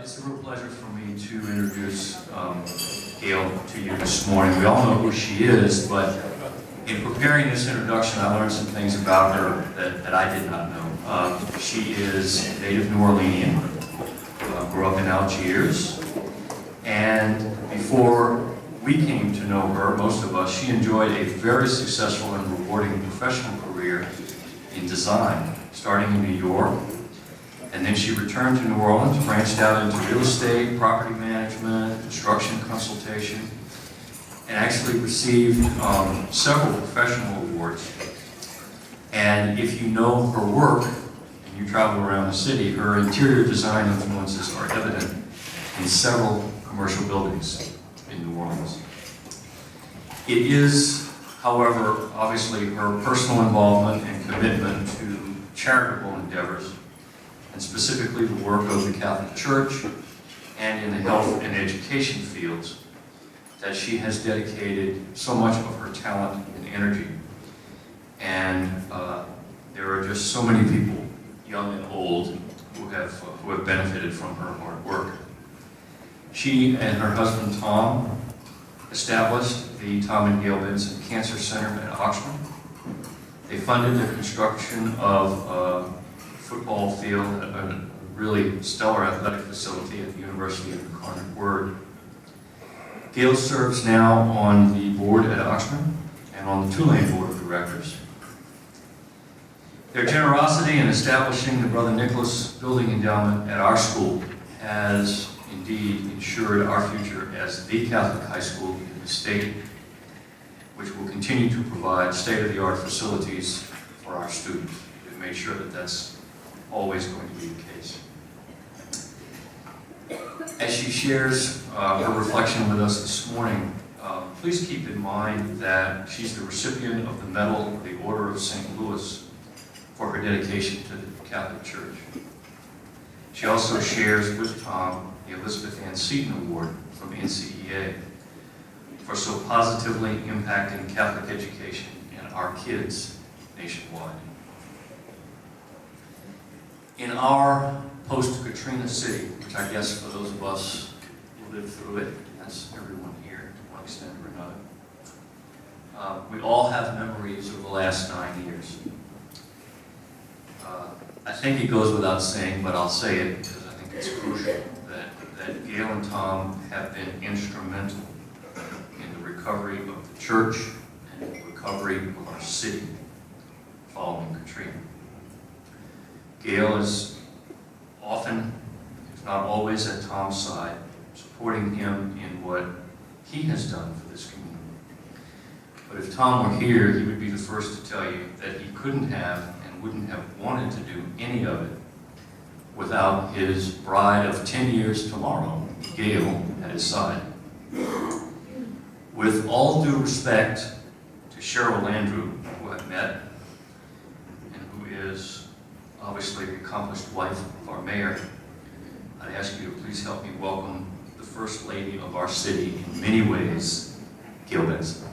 It's a real pleasure for me to introduce Gayle to you this morning. We all know who she is, but in preparing this introduction, I learned some things about her that I did not know. She is a native New Orleanian, grew up in Algiers, and before we came to know her, most of us, she enjoyed a very successful and rewarding professional career in design, starting in New York. And then she returned to New Orleans, branched out into real estate, property management, construction consultation, and actually received several professional awards. And if you know her work, and you travel around the city, her interior design influences are evident in several commercial buildings in New Orleans. It is, however, obviously her personal involvement and commitment to charitable endeavors, and specifically the work of the Catholic Church and in the health and education fields, that she has dedicated so much of her talent and energy. And there are just so many people, young and old, who have benefited from her hard work. She and her husband Tom established the Tom and Gayle Benson Cancer Center at Oxford. They funded the construction of football field, a really stellar athletic facility at the University of the Incarnate Word. Gayle serves now on the board at Oxford and on the Tulane Board of Directors. Their generosity in establishing the Brother Nicholas Building Endowment at our school has indeed ensured our future as the Catholic high school in the state, which will continue to provide state-of-the-art facilities for our students. We've made sure that that's always going to be the case. As she shares her reflection with us this morning, please keep in mind that she's the recipient of the Medal of the Order of St. Louis for her dedication to the Catholic Church. She also shares with Tom the Elizabeth Ann Seton Award from NCEA for so positively impacting Catholic education and our kids nationwide. In our post-Katrina city, which I guess for those of us who lived through it, that's everyone here to one extent or another, we all have memories of the last 9 years. I think it goes without saying, but I'll say it because I think it's crucial, that Gayle and Tom have been instrumental in the recovery of the church and the recovery of our city following Katrina. Gayle is often, if not always, at Tom's side, supporting him in what he has done for this community. But if Tom were here, he would be the first to tell you that he couldn't have and wouldn't have wanted to do any of it without his bride of 10 years tomorrow, Gayle, at his side. With all due respect to Cheryl Landrew, who I've met, and who is obviously the accomplished wife of our mayor, I'd ask you to please help me welcome the First Lady of our city in many ways, Gayle Benson.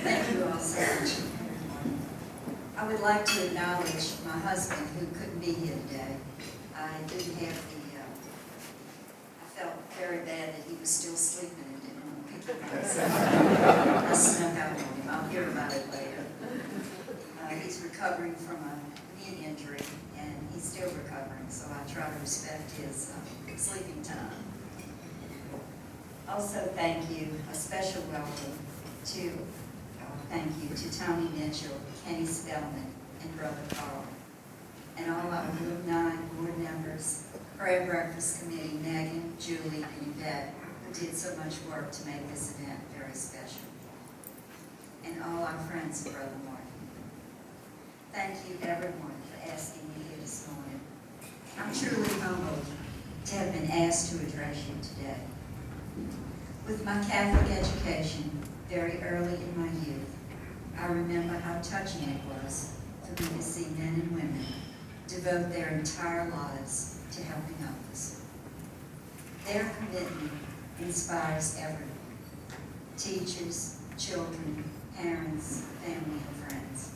Thank you all so much. I would like to acknowledge my husband who couldn't be here today. I didn't have I felt very bad that he was still sleeping and didn't want to pick him up. So I snuck out on him. I'll hear about it later. He's recovering from a knee injury and he's still recovering, so I try to respect his sleeping time. Also, thank you, a special welcome to Tony Mitchell, Kenny Spellman, and Brother Carl, and all our Group 9 board members, Prayer Breakfast Committee, Megan, Julie, and Yvette, who did so much work to make this event very special, and all our friends of Brother Martin. Thank you, everyone, for asking me here this morning. I'm truly humbled to have been asked to address you today. With my Catholic education, very early in my youth, I remember how touching it was for me to see men and women devote their entire lives to helping others. Their commitment inspires everyone: teachers, children, parents, family, and friends.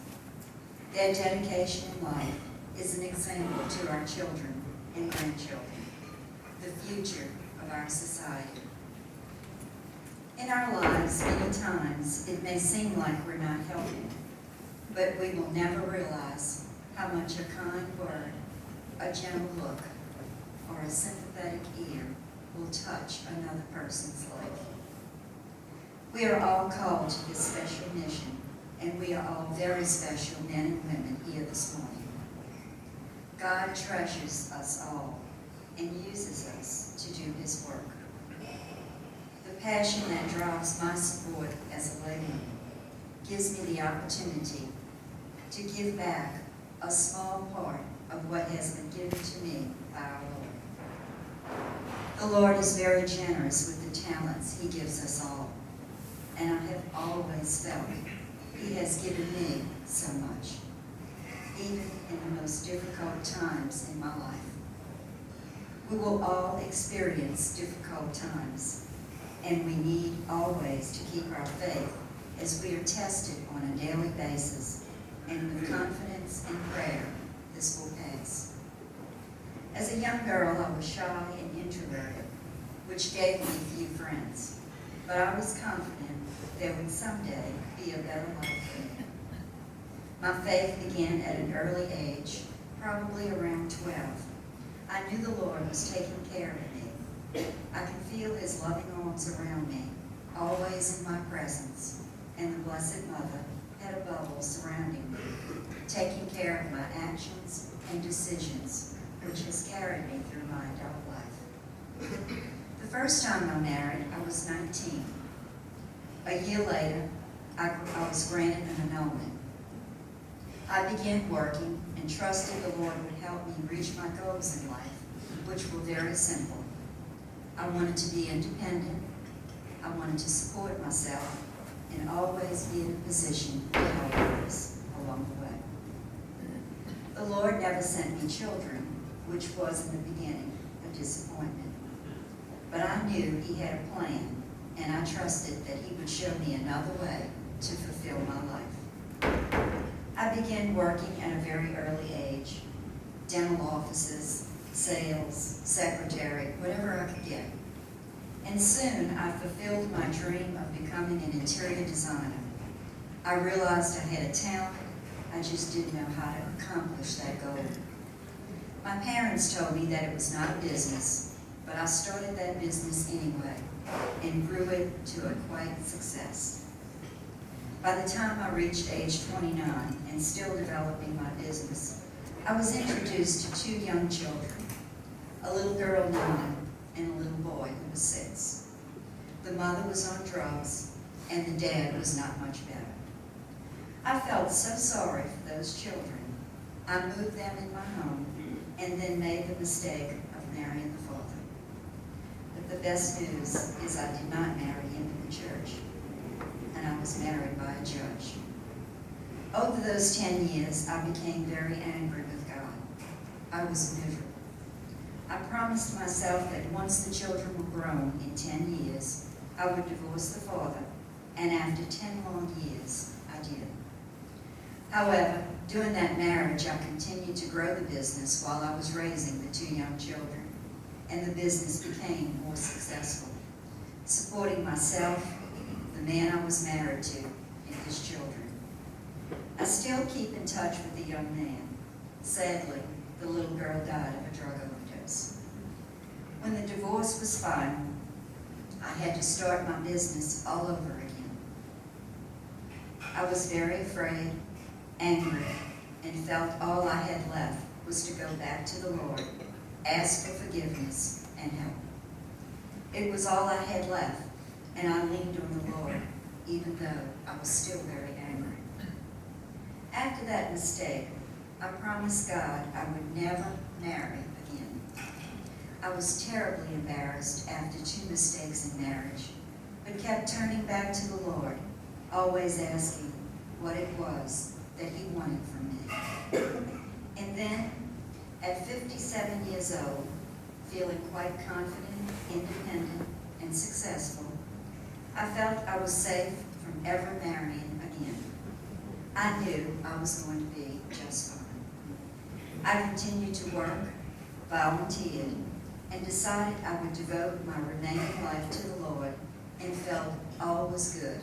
Their dedication in life is an example to our children and grandchildren, the future of our society. In our lives, many times, it may seem like we're not helping, but we will never realize how much a kind word, a gentle look, or a sympathetic ear will touch another person's life. We are all called to this special mission, and we are all very special men and women here this morning. God treasures us all and uses us to do His work. The passion that drives my support as a layman gives me the opportunity to give back a small part of what has been given to me by our Lord. The Lord is very generous with the talents He gives us all, and I have always felt He has given me so much, even in the most difficult times in my life. We will all experience difficult times, and we need always to keep our faith as we are tested on a daily basis, and with confidence and prayer, this will pass. As a young girl, I was shy and introverted, which gave me few friends, but I was confident there would someday be a better life for me. My faith began at an early age, probably around 12. I knew the Lord was taking care of me. I could feel His loving arms around me, always in my presence, and the Blessed Mother had a bubble surrounding me, taking care of my actions and decisions, which has carried me through my adult life. The first time I married, I was 19. A year later, I was granted an annulment. I began working and trusted the Lord would help me reach my goals in life, which were very simple. I wanted to be independent, I wanted to support myself, and always be in a position to help others along the way. The Lord never sent me children, which was in the beginning a disappointment. But I knew He had a plan, and I trusted that He would show me another way to fulfill my life. I began working at a very early age: dental offices, sales, secretary, whatever I could get. And soon I fulfilled my dream of becoming an interior designer. I realized I had a talent, I just didn't know how to accomplish that goal. My parents told me that it was not a business, but I started that business anyway and grew it to a quite success. By the time I reached age 29 and still developing my business, I was introduced to 2 young children, a little girl 9 and a little boy who was 6. The mother was on drugs and the dad was not much better. I felt so sorry for those children. I moved them in my home and then made the mistake of marrying the father. But the best news is I did not marry into the church, and I was married by a judge. Over those 10 years, I became very angry with God. I was miserable. I promised myself that once the children were grown in 10 years, I would divorce the father, and after 10 long years, I did. However, during that marriage, I continued to grow the business while I was raising the 2 young children, and the business became more successful, supporting myself, the man I was married to, and his children. I still keep in touch with the young man. Sadly, the little girl died of a drug overdose. When the divorce was final, I had to start my business all over again. I was very afraid, angry, and felt all I had left was to go back to the Lord, ask for forgiveness, and help. It was all I had left, and I leaned on the Lord, even though I was still very angry. After that mistake, I promised God I would never marry again. I was terribly embarrassed after 2 mistakes in marriage, but kept turning back to the Lord, always asking what it was that He wanted from me. And then, at 57 years old, feeling quite confident, independent, and successful, I felt I was safe from ever marrying again. I knew I was going to be just fine. I continued to work, volunteered, and decided I would devote my remaining life to the Lord, and felt all was good,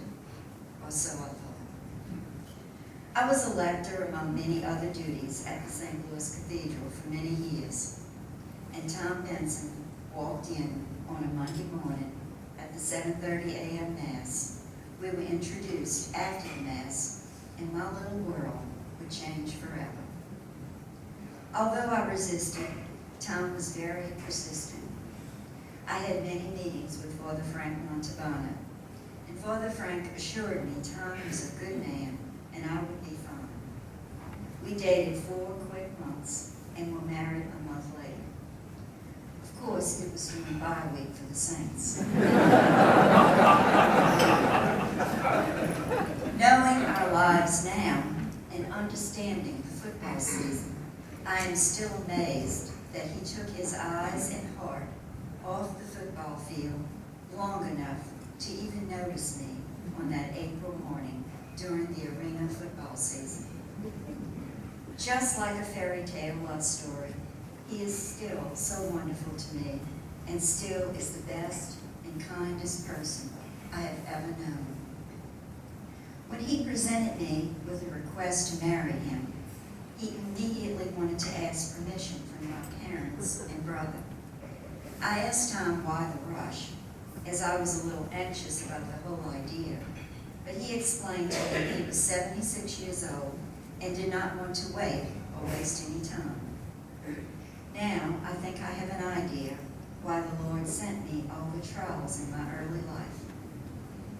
or so I thought. I was a lector among many other duties at the St. Louis Cathedral for many years, and Tom Benson walked in on a Monday morning at the 7:30 a.m. Mass. We were introduced after the Mass, and my little world would change forever. Although I resisted, Tom was very persistent. I had many meetings with Father Frank Montalbano, and Father Frank assured me Tom was a good man and I would be fine. We dated 4 quick months and were married a month later. Of course, it was during bye week for the saints. Knowing our lives now and understanding the football season, I am still amazed that he took his eyes and heart off the football field long enough to even notice me on that April morning during the arena football season. Just like a fairy tale love story, he is still so wonderful to me, and still is the best and kindest person I have ever known. When he presented me with a request to marry him, he immediately wanted to ask permission from my parents and brother. I asked Tom why the rush, as I was a little anxious about the whole idea, but he explained to me he was 76 years old and did not want to wait or waste any time. Now, I think I have an idea why the Lord sent me all the trials in my early life.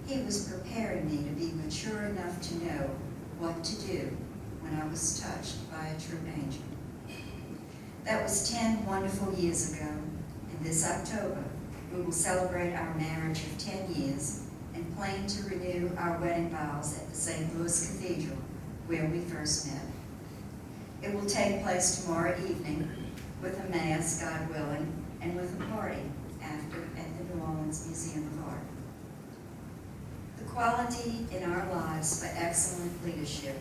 He was preparing me to be mature enough to know what to do when I was touched by a true angel. That was 10 wonderful years ago, and this October we will celebrate our marriage of 10 years and plan to renew our wedding vows at the St. Louis Cathedral, where we first met. It will take place tomorrow evening with a Mass, God willing, and with a party after at the New Orleans Museum of Art. The quality in our lives for excellent leadership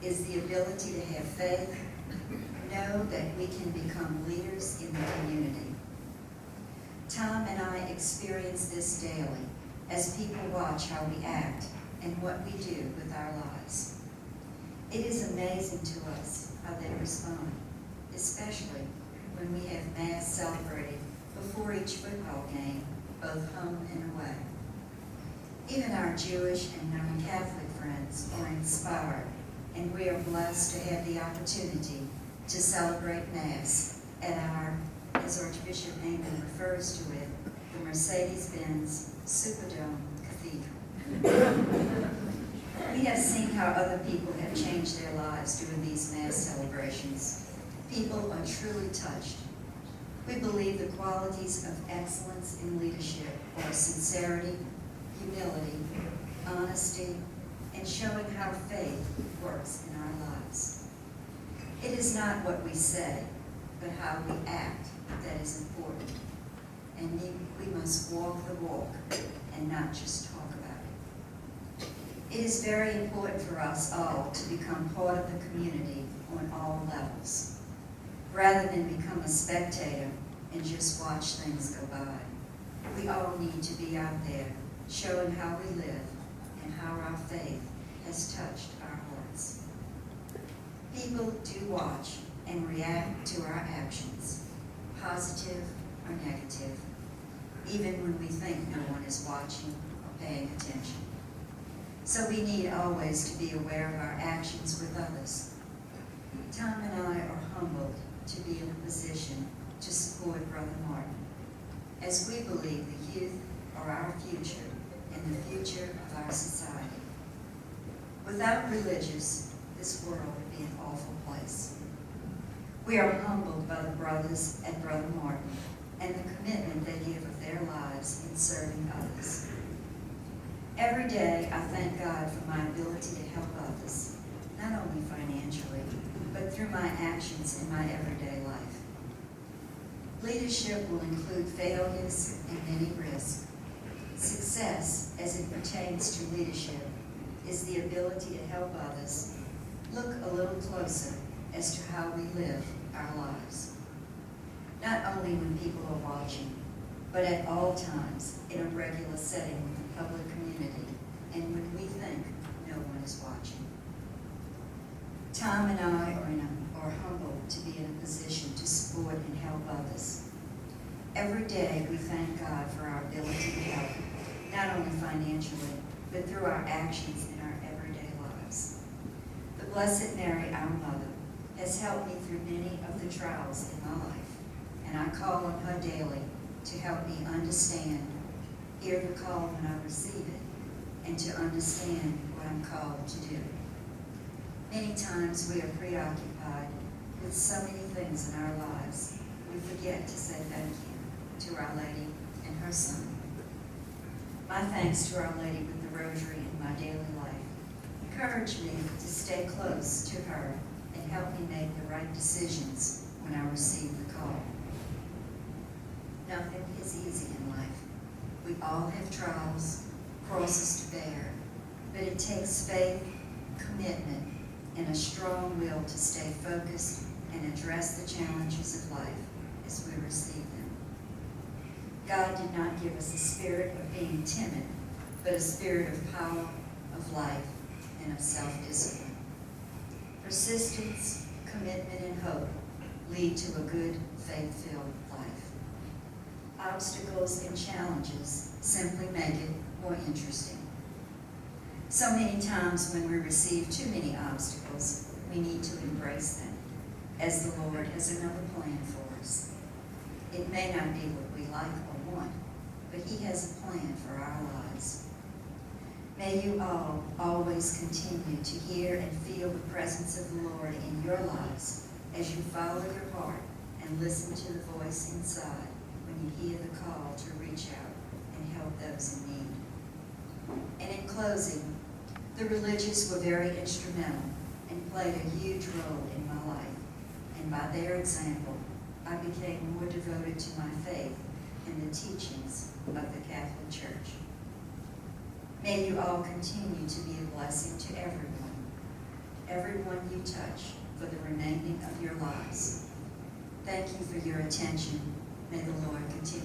is the ability to have faith, know that we can become leaders in the community. Tom and I experience this daily as people watch how we act and what we do with our lives. It is amazing to us how they respond, especially when we have Mass celebrated before each football game, both home and away. Even our Jewish and non-Catholic friends are inspired, and we are blessed to have the opportunity to celebrate Mass at our, as Archbishop Amon refers to it, the Mercedes-Benz Superdome Cathedral. We have seen how other people have changed their lives during these Mass celebrations. People are truly touched. We believe the qualities of excellence in leadership are sincerity, humility, honesty, and showing how faith works in our lives. It is not what we say, but how we act that is important. And we must walk the walk and not just talk about it. It is very important for us all to become part of the community on all levels, rather than become a spectator and just watch things go by. We all need to be out there showing how we live and how our faith has touched our hearts. People do watch and react to our actions, positive or negative, even when we think no one is watching or paying attention. So we need always to be aware of our actions with others. Tom and I are humbled to be in a position to support Brother Martin, as we believe the youth are our future and the future of our society. Without religious, this world would be an awful place. We are humbled by the brothers at Brother Martin and the commitment they give of their lives in serving others. Every day, I thank God for my ability to help others, not only financially, but through my actions in my everyday life. Leadership will include failures and many risks. Success, as it pertains to leadership, is the ability to help others look a little closer as to how we live our lives. Not only when people are watching, but at all times in a regular setting with the public community and when we think no one is watching. Tom and I are humbled to be in a position to support and help others. Every day we thank God for our ability to help, not only financially, but through our actions in our everyday lives. The Blessed Mary, our Mother, has helped me through many of the trials in my life, and I call on her daily to help me understand, hear the call when I receive it, and to understand what I'm called to do. Many times we are preoccupied with so many things in our lives, we forget to say thank you to Our Lady and her Son. My thanks to Our Lady with the Rosary in my daily life encourage me to stay close to her and help me make the right decisions when I receive the call. Nothing is easy in life. We all have trials, crosses to bear, but it takes faith, commitment, and a strong will to stay focused and address the challenges of life as we receive them. God did not give us a spirit of being timid, but a spirit of power, of life, and of self-discipline. Persistence, commitment, and hope lead to a good, faith-filled life. Obstacles and challenges simply make it more interesting. So many times when we receive too many obstacles, we need to embrace them, as the Lord has another plan for us. It may not be what we like or want, but He has a plan for our lives. May you all always continue to hear and feel the presence of the Lord in your lives as you follow your heart and listen to the voice inside when you hear the call to reach out and help those in need. And in closing, the religious were very instrumental and played a huge role in my life, and by their example, I became more devoted to my faith and the teachings of the Catholic Church. May you all continue to be a blessing to everyone you touch for the remaining of your lives. Thank you for your attention. May the Lord continue